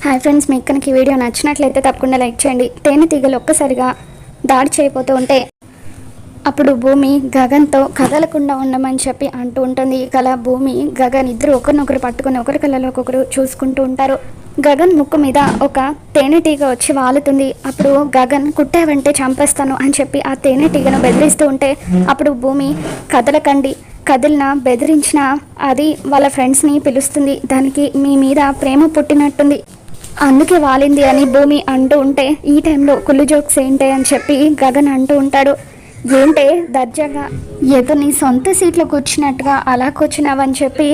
Hi friends, మీకు కనుక ఈ వీడియో నచ్చినట్లయితే తప్పకుండా లైక్ చేయండి. తేనెటీగలు ఒక్కసారిగా దాడి చేయబోతూ ఉంటే అప్పుడు భూమి గగన్తో కదలకుండా ఉండమని చెప్పి అంటూ ఉంటుంది. కల భూమి గగన్ ఇద్దరు ఒకరినొకరు పట్టుకొని ఒకరి కళ్ళలో ఒకరు చూసుకుంటూ ఉంటారు. గగన్ ముక్కు మీద ఒక తేనెటీగ వచ్చి వాలుతుంది. అప్పుడు గగన్ కుట్టావంటే చంపేస్తాను అని చెప్పి ఆ తేనెటీగను బెదిరిస్తూ ఉంటే అప్పుడు భూమి కదలకండి, కదిలిన బెదిరించిన అది వాళ్ళ ఫ్రెండ్స్ని పిలుస్తుంది. దానికి మీ మీద ప్రేమ పుట్టినట్టుంది, అందుకే వాలింది అని భూమి అంటూ ఉంటే ఈ టైంలో కుళ్ళు జోక్స్ ఏంటి అని చెప్పి గగన్ అంటూ ఉంటాడు. ఏంటే దర్జాగా ఏదో నీ సొంత సీట్లో కూర్చున్నట్టుగా అలా కూర్చున్నావని చెప్పి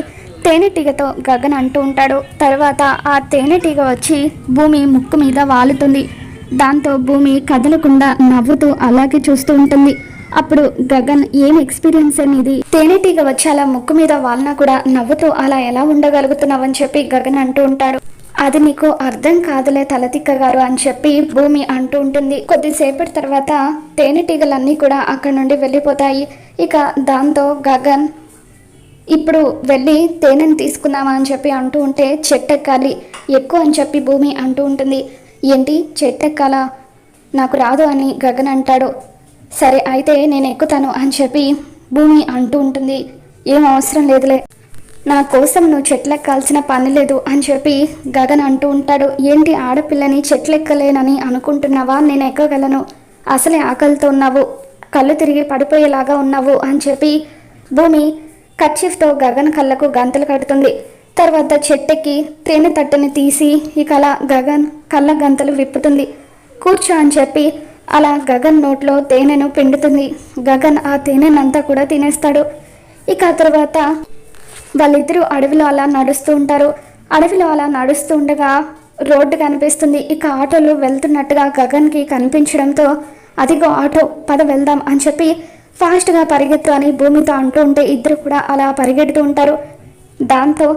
తేనెటీగతో గగన్ అంటూ ఉంటాడు. తర్వాత ఆ తేనెటీగ వచ్చి భూమి ముక్కు మీద వాలుతుంది. దాంతో భూమి కదలకుండా నవ్వుతూ అలాగే చూస్తూ ఉంటుంది. అప్పుడు గగన్ ఏం ఎక్స్పీరియన్స్ అనేది, తేనెటీగ వచ్చి అలా ముక్కు మీద వాలినా కూడా నవ్వుతూ అలా ఎలా ఉండగలుగుతున్నావని చెప్పి గగన్ అంటూ ఉంటాడు. అది నీకు అర్థం కాదులే తలతిక్క గారు అని చెప్పి భూమి అంటూ ఉంటుంది. కొద్దిసేపటి తర్వాత తేనెటీగలన్నీ కూడా అక్కడ నుండి వెళ్ళిపోతాయి. ఇక దాంతో గగన్ ఇప్పుడు వెళ్ళి తేనెని తీసుకుందామా అని చెప్పి అంటూ ఉంటే చెట్టెక్కాలి ఎక్కువ అని చెప్పి భూమి అంటూ ఉంటుంది. ఏంటి చెట్టెక్కాలా, నాకు రాదు అని గగన్ అంటాడు. సరే అయితే నేను ఎక్కుతాను అని చెప్పి భూమి అంటూ ఉంటుంది. ఏం అవసరం లేదులే, నా కోసం నువ్వు చెట్లెక్కాల్సిన పని లేదు అని చెప్పి గగన్ అంటూ ఉంటాడు. ఏంటి ఆడపిల్లని చెట్లెక్కలేనని అనుకుంటున్నావా, నేను ఎక్కగలను, అసలే ఆకలితో ఉన్నావు, కళ్ళు తిరిగి పడిపోయేలాగా ఉన్నావు అని చెప్పి భూమి కర్చీఫ్తో గగన్ కళ్ళకు గంతలు కడుతుంది. తర్వాత చెట్టెక్కి తేనె తట్టని తీసి ఇక అలా గగన్ కళ్ళ గంతలు విప్పుతుంది. కూర్చో అని చెప్పి అలా గగన్ నోట్లో తేనెను పిండుతుంది. గగన్ ఆ తేనెనంతా కూడా తినేస్తాడు. ఇక ఆ తర్వాత వాళ్ళిద్దరూ అడవిలో అలా నడుస్తూ ఉంటారు. అడవిలో అలా నడుస్తూ ఉండగా రోడ్డు కనిపిస్తుంది. ఇక ఆటోలు వెళ్తున్నట్టుగా గగన్కి కనిపించడంతో అదిగో ఆటో, పద వెళ్దాం అని చెప్పి ఫాస్ట్గా పరిగెత్తు అని భూమితో అంటూ ఉంటే ఇద్దరు కూడా అలా పరిగెడుతూ ఉంటారు. దాంతో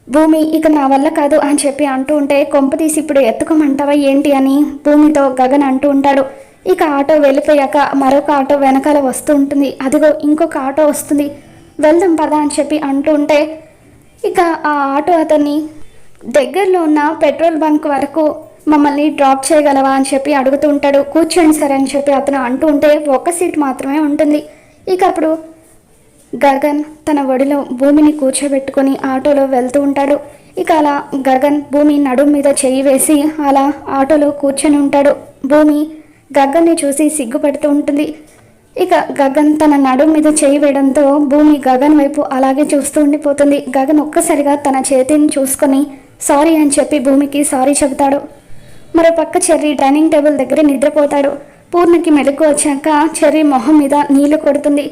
భూమి ఇక నా వల్ల కాదు అని చెప్పి అంటూ ఉంటే కొంప తీసి ఇప్పుడు ఎత్తుకోమంటావా ఏంటి అని భూమితో గగన్ అంటూ ఉంటాడు. ఇక ఆటో వెళ్ళిపోయాక మరొక ఆటో వెనకాల వస్తూ ఉంటుంది. అదిగో ఇంకొక ఆటో వస్తుంది, వెళ్దాం పదా అని చెప్పి అంటూ ఉంటే ఇక ఆ ఆటో అతన్ని దగ్గరలో ఉన్న పెట్రోల్ బంక్ వరకు మమ్మల్ని డ్రాప్ చేయగలవా అని చెప్పి అడుగుతూ ఉంటాడు. కూర్చోండి సరే అని చెప్పి అతను అంటూ ఉంటే ఒక సీట్ మాత్రమే ఉంటుంది. ఇక అప్పుడు గగన్ తన ఒడిలో భూమిని కూర్చోబెట్టుకొని ఆటోలో వెళ్తూ ఉంటాడు. ఇక అలా గగన్ భూమి నడుము మీద చేయి వేసి అలా ఆటోలో కూర్చొని ఉంటాడు. భూమి గగన్ని చూసి సిగ్గుపడుతూ ఉంటుంది. ఇక గగన్ తన నడుము మీద చేయి వేయడంతో భూమి గగన్ వైపు అలాగే చూస్తూ ఉండిపోతుంది. గగన్ ఒక్కసారిగా తన చేతిని చూసుకొని సారీ అని చెప్పి భూమికి సారీ చెబుతాడు. మరో పక్క చెర్రీ డైనింగ్ టేబుల్ దగ్గర నిద్రపోతాడు. పూర్ణకి మెలకు వచ్చాక చెర్రీ మొహం మీద నీళ్లు కొడుతుంది.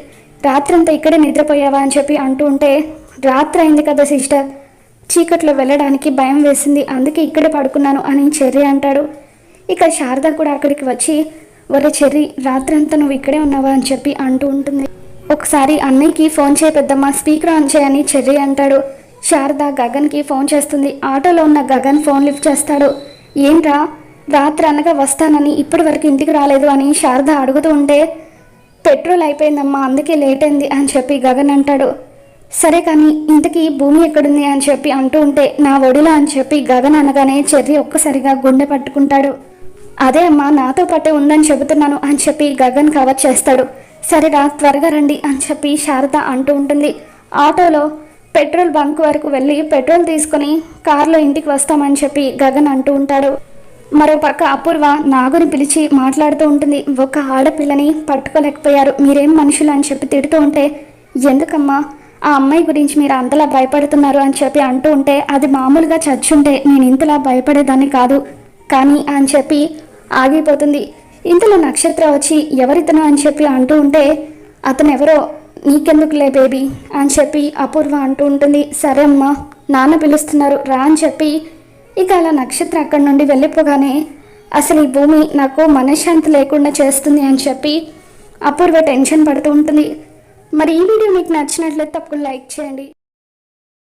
రాత్రంతా ఇక్కడే నిద్రపోయావా అని చెప్పి అంటూ ఉంటే రాత్రి అయింది కదా సిస్టర్, చీకట్లో వెళ్ళడానికి భయం వేసింది, అందుకే ఇక్కడే పడుకున్నాను అని చెర్రీ అంటాడు. ఇక శారద కూడా అక్కడికి వచ్చి ఒరే చెర్రీ, రాత్రంతా నువ్వు ఇక్కడే ఉన్నావా అని చెప్పి అంటూ ఉంటుంది. ఒకసారి అన్నయ్యకి ఫోన్ చేయ పెద్దమ్మ, స్పీకర్ ఆన్ చేయని చెర్రీ అంటాడు. శారద గగన్కి ఫోన్ చేస్తుంది. ఆటోలో ఉన్న గగన్ ఫోన్ లిఫ్ట్ చేస్తాడు. ఏంట్రా రాత్రి అనగా వస్తానని ఇప్పటి వరకు ఇంటికి రాలేదు అని శారద అడుగుతూ ఉంటే పెట్రోల్ అయిపోయిందమ్మా అందుకే లేట్ అయింది అని చెప్పి గగన్ అంటాడు. సరే కానీ ఇంతకీ భూమి ఎక్కడుంది అని చెప్పి అంటూ ఉంటే నా ఒడిలో అని చెప్పి గగన్ అనగానే చెర్రీ ఒక్కసారిగా గుండె పట్టుకుంటాడు. అదే అమ్మా నాతో పాటే ఉందని చెబుతున్నాను అని చెప్పి గగన్ కవర్ చేస్తాడు. సరేరా త్వరగా రండి అని చెప్పి శారద అంటూ ఉంటుంది. ఆటోలో పెట్రోల్ బంక్ వరకు వెళ్ళి పెట్రోల్ తీసుకొని కార్లో ఇంటికి వస్తామని చెప్పి గగన్ అంటూ ఉంటాడు. మరో పక్క అపూర్వ నాగుని పిలిచి మాట్లాడుతూ ఉంటుంది. ఒక ఆడపిల్లని పట్టుకోలేకపోయారు, మీరేం మనుషులు అని చెప్పి తిడుతూ ఉంటే ఎందుకమ్మా ఆ అమ్మాయి గురించి మీరు అంతలా భయపడుతున్నారు అని చెప్పి అంటూ ఉంటే అది మామూలుగా చచ్చుంటే నేను ఇంతలా భయపడేదాన్ని కాదు కానీ అని చెప్పి ఆగిపోతుంది. ఇంతలో నక్షత్ర వచ్చి ఎవరితను అని చెప్పి అంటూ ఉంటే అతను ఎవరో నీకెందుకులే బేబీ అని చెప్పి అపూర్వ అంటూ ఉంటుంది. సరే అమ్మా నాన్న పిలుస్తున్నారు రా అని చెప్పి ఇక అలా నక్షత్ర అక్కడి నుండి వెళ్ళిపోగానే అసలు ఈ భూమి నాకు మనశ్శాంతి లేకుండా చేస్తుంది అని చెప్పి అపూర్వ టెన్షన్ పడుతూ ఉంటుంది. మరి ఈ వీడియో మీకు నచ్చినట్లయితే తప్పకుండా లైక్ చేయండి.